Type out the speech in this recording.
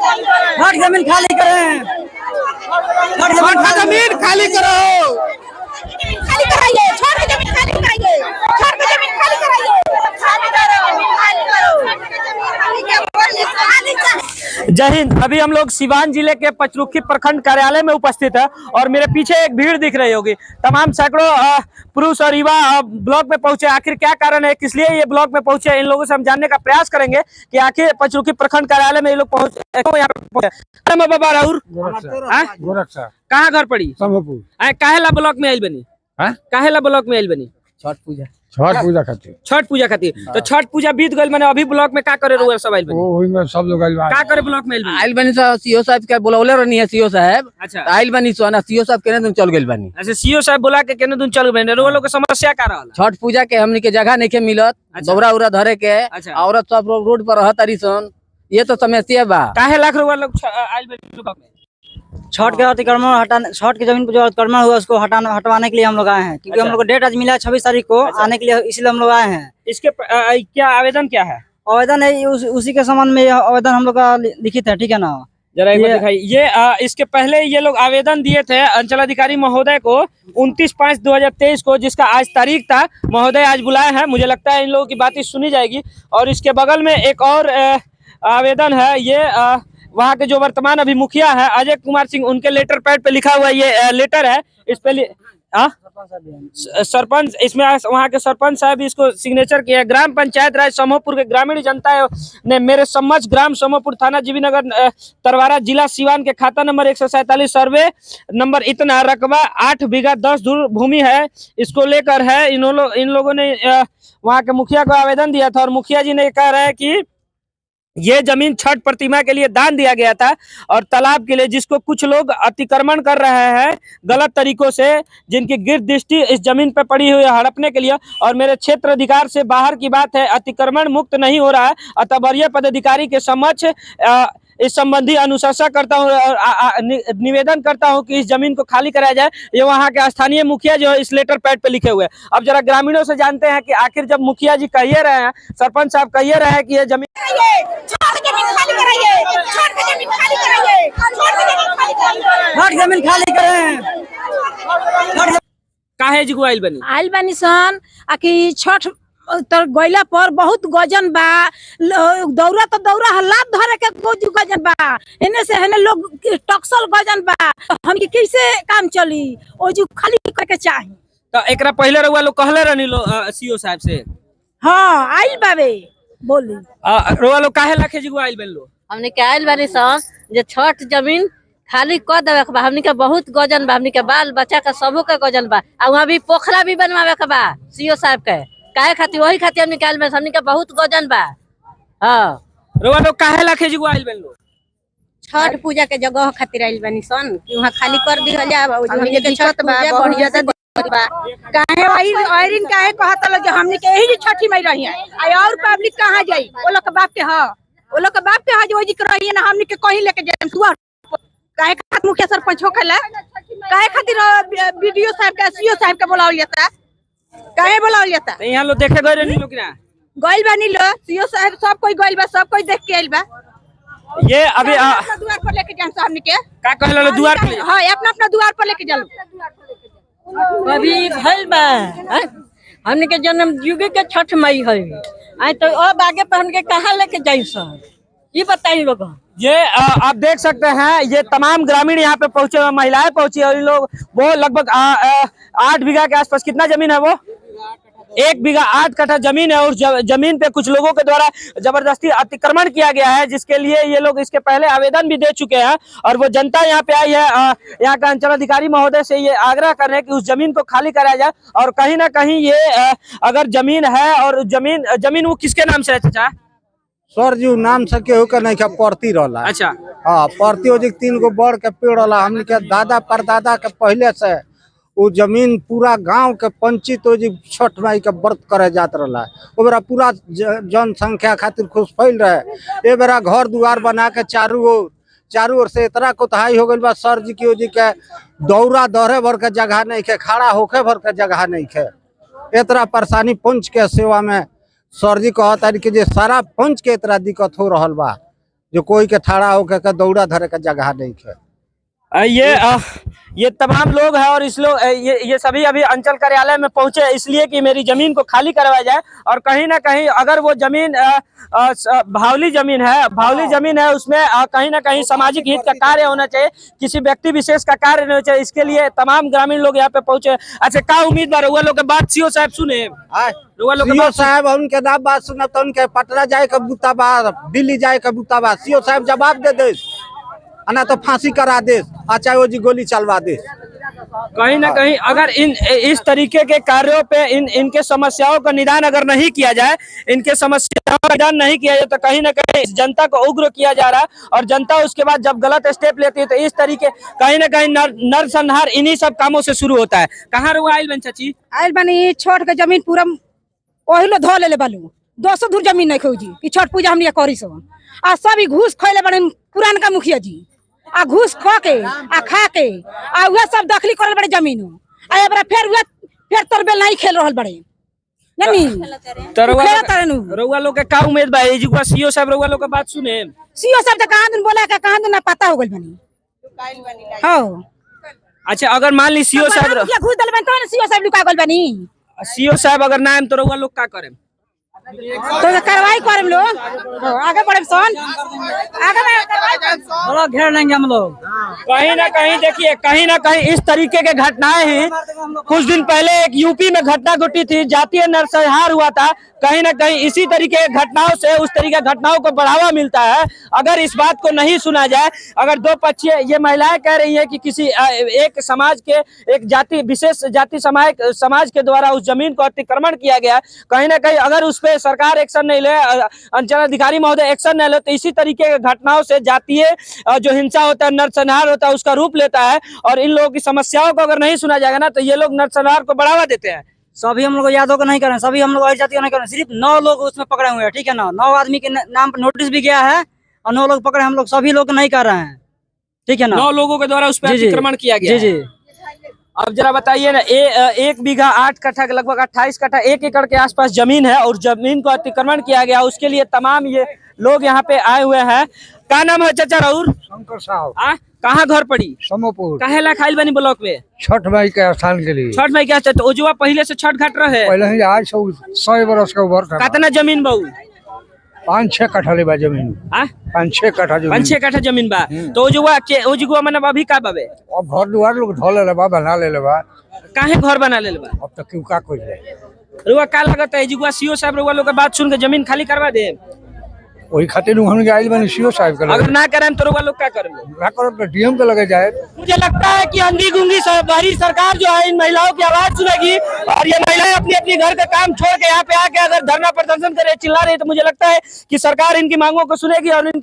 हट जमीन खाली करें, जमीन खाली करो, खाली कराइए, छोड़ के जमीन खाली कराइए, छोड़ के जमीन खाली कराइए, खाली करो, खाली करो। जय हिंद। अभी हम लोग सिवान जिले के पचरुखी प्रखंड कार्यालय में उपस्थित है और मेरे पीछे एक भीड़ दिख रही होगी। तमाम सैकड़ों पुरुष और युवा ब्लॉक में पहुंचे। आखिर क्या कारण है, किस लिए ये ब्लॉक में पहुंचे, इन लोगों से हम जानने का प्रयास करेंगे कि आखिर पचरुखी प्रखंड कार्यालय में ये लोग पहुंचे। बाबा राहुल कहाँ घर पड़ी, काहेला ब्लॉक में आइल बनी, काहेला ब्लॉक में आइल बनी? छठ पूजा खातिर। तो छठ पूजा बीत गई, मैंने अभी ब्लॉक में का करे रहुआ सब आइल बनी? ओही में सब लोग का करे ब्लॉक में आइल बनी? सीओ साहब के बुलावले रहनी है, सीओ साहब। अच्छा, आइल बनी सोना, सीओ साहब केने दिन चल गइल बनी। अच्छा, सीओ साहब बुला के केने दिन चल गए? रहुआ लोग के समस्या का रहल? छठ पूजा के हमनी के जगह नहीं के मिलत, दौरा उरा धरे के। अच्छा। औरत सब रोड पर रहत तारी सन, ये तो समस्या बा। काहे लाख रहुआ लोग आइल बनी ब्लॉक में? छठ के अतिक्रमण हटाने, छठ की जमीन पर जो अतिक्रमण हुआ उसको हटवाने के लिए हम लोग आए हैं, क्योंकि हम लोग को डेट आज मिला है 26 तारीख को आने के लिए, इसलिए हम लोग आए हैं। इसके क्या आवेदन क्या है? आवेदन है उसी के संबंध में आवेदन हम लोग का लिखित है, ठीक है ना? जरा एक बार दिखाइए। ये इसके पहले ये लोग आवेदन दिए थे अंचलाधिकारी महोदय को 29/5/2023 को, जिसका आज तारीख था। महोदय आज बुलाए हैं, मुझे लगता है इन लोगों की बातें सुनी जाएगी। और इसके बगल में एक और आवेदन है, ये वहाँ के जो वर्तमान अभी मुखिया है अजय कुमार सिंह, उनके लेटर पैड पे लिखा हुआ ये लेटर है। इस पे सरपंच, इसमें वहाँ के सरपंच साहब इसको सिग्नेचर किया है। ग्राम पंचायत राज समूहपुर के ग्रामीण जनता ने मेरे समक्ष ग्राम समूहपुर, थाना जीवीनगर, तरवारा, जिला सिवान के खाता नंबर 147, सर्वे नंबर इतना, रकबा 8 बीघा 10 धुर भूमि है, इसको लेकर है। इन लोगों ने वहाँ के मुखिया को आवेदन दिया था और मुखिया जी ने कह रहा है कि ये जमीन छठ प्रतिमा के लिए दान दिया गया था और तालाब के लिए, जिसको कुछ लोग अतिक्रमण कर रहे हैं गलत तरीकों से, जिनकी गिरद दृष्टि इस जमीन पर पड़ी हुई है हड़पने के लिए, और मेरे क्षेत्र अधिकार से बाहर की बात है, अतिक्रमण मुक्त नहीं हो रहा है। अतः वरीय पदाधिकारी के समक्ष इस संबंधी अनुशंसा करता हूँ और निवेदन करता हूँ कि इस जमीन को खाली कराया जाए। ये वहाँ के स्थानीय मुखिया जो है इस लेटर पैड पे लिखे हुए हैं। अब जरा ग्रामीणों से जानते हैं कि आखिर जब मुखिया जी कहिए रहे हैं, सरपंच साहब कहिए रहे हैं कि ये जमीन हट जमीन खाली करें, काहे जी आइल बनी? आइल बनी सन आकि छठ तर गइला पर बहुत गजन बा, दौरा तो दौरा हल्लात धरे के गजन बा, एने से हेने लोग टक्सल गजन बा, हम के कैसे काम चली? ओ जो खाली करके चाही। तो एकरा पहले रहुआ लोग कहले रहनी सीओ साहब से? हाँ आइल बाबे, बोली रहुआ लोग काहे लाखे जी आइल बन लो? हमने के आइल बानी सन जे छठ जमीन खाली कर देवे के बा, हमनी के बहुत गजन बा, हमनी के बाल बच्चा का सबो के गजन बा, आ वहाँ भी पोखरा भी बनवावे के बा सीओ साहब के। काहे खातिर? वही खातिर हमनी के आइल बानी, हमनी के बहुत गजन बा। हाँ, रहुआ लोग काहे लाखे जी आइल बन लो? छठ पूजा के जगह खातिर आइल बानी सन कि वहाँ खाली कर दिहल जा, हमनी के छठ पूजा बढ़िया से बा। काहे आयरन काहे कहत ल जे हमनी के यही छठी में रही है, और पब्लिक कहाँ जाई? ओ लोग के बाप के ह, ओ लोग के बाप के ह जो ओजी के रही है ना, हमनी के कहीं लेके जाए दुआर। काहे खातिर मुखिया सरपंच होखेला? काहे खातिर बीडीओ साहब के, सीओ साहब के बुलावल जाता? काहे बुलावल जाता? यहाँ लोग देखे गए रहनी लोग ना? गइल बानी लो, सीओ साहब सब कोई गइल बा, सब कोई देख के आइल बा। ये अभी दुआर पर लेके जान हमनी के का कहला दुआर पे? हां, अपना अपना दुआर पर लेके चलो। अभी भइल बा हमनी के जन्म युग के छठ मई है, आई तो अब आगे पर हमके कहाँ लेके जाई सर, ये बताइए लोग। ये आप देख सकते हैं, ये तमाम ग्रामीण यहाँ पे पहुंचे, महिलाएं पहुंची और इन लोग वो लगभग 8 बीघा के आसपास, कितना जमीन है वो? 1 बीघा 8 कट्ठा जमीन है और जमीन पे कुछ लोगों के द्वारा जबरदस्ती अतिक्रमण किया गया है, जिसके लिए ये लोग इसके पहले आवेदन भी दे चुके हैं। और वो जनता यहाँ पे आई है, यहाँ का अंचलाधिकारी महोदय से ये आग्रह कर रहे हैं कि उस जमीन को खाली कराया जाए। और कहीं ना कहीं ये अगर जमीन है और जमीन वो किसके नाम से है चाचा? सर जी नाम से केहू के नहीं पड़ती रहला। अच्छा, हाँ, पड़ती हो जी 3 गो बड़ के पेड़ रहला, हमने के दादा परदादा के पहले से वो जमीन पूरा गांव के पंची तो जी छठ माई के व्रत करे जात रहा। ओ बेरा पूरा जनसंख्या खातिर खुश फैल रहे। ए बेरा घर दुआर बना के चारू ओर से इतना कोताही हो गई बा सर जी की जी के दौरा दौरे भर के जगह नहीं खे, खड़ा होके भर के जगह नहीं खे। इतना परेशानी पंच के सेवा में सर जी कहता कि जे सारा पंच के इतना दिक्कत हो रहा बा, जो कोई के ठाड़ा होकर के दौड़ा धरे का जगह नहीं है। ये तमाम लोग हैं और इस लोग ये सभी अभी अंचल कार्यालय में पहुंचे इसलिए कि मेरी जमीन को खाली करवाया जाए। और कहीं ना कहीं अगर वो जमीन भावली जमीन है उसमें कहीं ना कहीं सामाजिक हित का कार्य होना चाहिए, किसी व्यक्ति विशेष का कार्य नहीं होना चाहिए। इसके लिए तमाम ग्रामीण लोग यहाँ पे पहुंचे। अच्छा, क्या उम्मीदवार हुआ लोग के बात सीओ साहब सुने सीओ साहब उनके बात सुना तो उनके पटना जाए का बुताबा, दिल्ली जाए का बुताबा, सीओ साहब जवाब दे दे, ना तो फांसी करा दे, चाहे वो जी गोली चलवा दे। कहीं ना कहीं अगर इस तरीके के कार्यों पे इनके समस्याओं का निदान अगर नहीं किया जाए, इनके समस्याओं का निदान नहीं किया जाए तो कहीं ना कहीं जनता को उग्र किया जा रहा है। और जनता उसके बाद जब गलत स्टेप लेती है तो इस तरीके कहीं ना कहीं नरसंहार इन्हीं सब कामों से शुरू होता है। कहाँ रुआ आइल बन चाची? आइल बनी छोट के जमीन पूरा ओहिलो धो ले बालू, 200 दूर जमीन नहीं खोजी कि छठ पूजा हमने करी सब आ सब घूस खोले बड़े पुरान का मुखिया जी आ घूस खो के आ खा के आ वह सब दखली करल बड़े जमीन आ एबरा फिर तरबेल नहीं खेल रहल बड़े यानी रउआ लोग के का उम्मीद बा? एजुआ सीओ साहब रउआ लोग के बात सुने। सीओ साहब तो कहां दिन बोला का कहां दिन ना पता हो गइल बनी। हां अच्छा, अगर मान ली सीओ साहब घूस दल बन तो सीओ साहब लुका गइल बनी। सीओ साहब अगर ना आए तो रउआ लोग का करे? तो कार्रवाई करम लोग, आगे बढ़े सन, आगे घेर लेंगे हम लोग। कहीं ना कहीं देखिए, कहीं ना कहीं इस तरीके के घटनाएं ही कुछ दिन पहले एक यूपी में घटना घटी थी, जातीय नरसंहार हुआ था। कहीं ना कहीं इसी तरीके की घटनाओं से उस तरीके की घटनाओं को बढ़ावा मिलता है। अगर इस बात को नहीं सुना जाए, अगर दो पक्षीय ये महिलाएं कह रही है कि किसी एक समाज के एक जाति विशेष जाति समाज के द्वारा उस जमीन को अतिक्रमण किया गया, कहीं ना कहीं अगर उस पर सरकार एक्शन नहीं ले, अंचल अधिकारी महोदय एक्शन नहीं ले तो इसी तरीके के घटनाओं से जातीय जो हिंसा होता है, नरसंहार होता है, उसका रूप लेता है। और इन लोगों की समस्याओं को अगर नहीं सुना जाएगा ना तो ये लोग नरसंहार को बढ़ावा देते हैं। सभी हम लोग यादों को नहीं कर रहे हैं, सभी हम लोग जाति को नहीं कर रहे हैं, सिर्फ 9 लोग उसमें पकड़े हुए हैं, ठीक है ना। 9 आदमी के नाम पर नोटिस भी गया है और 9 लोग पकड़े, हम लोग सभी लोग नहीं कर रहे हैं, ठीक है ना। 9 लोगों के द्वारा उस पर अतिक्रमण किया गया। जी। अब जरा बताइए ना, 1 बीघा 8 कट्ठा के लगभग 28 कट्ठा 1 एकड़ के आसपास जमीन है और जमीन को अतिक्रमण किया गया। उसके लिए तमाम ये लोग यहाँ पे आए हुए हैं। क्या नाम है चाचा राउर? शंकर साहब। कहाँ घर पड़ी? समोपुर। काहेला खाइल बनी ब्लॉक में? छठ माई के स्थान के लिए। छठ माई के स्थान, तो उजवा पहले से छठ घाट रहे? पहले ही आज 100 बरस का उम्र। कितना जमीन बहु? 5-6 कट्ठा ले बा जमीन। 5-6 कट्ठा जमीन। 5-6 कट्ठा जमीन बा। तो उजवा मतलब अभी का बाबे? अब घर दुआर लोग ढो ले बा, बना ले बा। काहे घर बना ले बा? अब तक क्यों का कोई है? रुआ का लगता है जुआ सीओ साहब रुआ लोग के बात सुन के जमीन खाली करवा दे? वही खातिर हमने आइल बनी सीओ साहब के। अगर ना करें तो रुआ लोग क्या करेंगे? ना करो तो डीएम के लगे जाए। मुझे लगता है कि अंधी गुंगी बाहरी सरकार जो है इन महिलाओं की आवाज सुनेगी और ये महिलाएं अपनी अपनी घर का काम छोड़ के यहाँ पे आके अगर धरना प्रदर्शन करे, चिल्ला रही, तो मुझे लगता है कि सरकार इनकी मांगों को सुनेगी और इनकी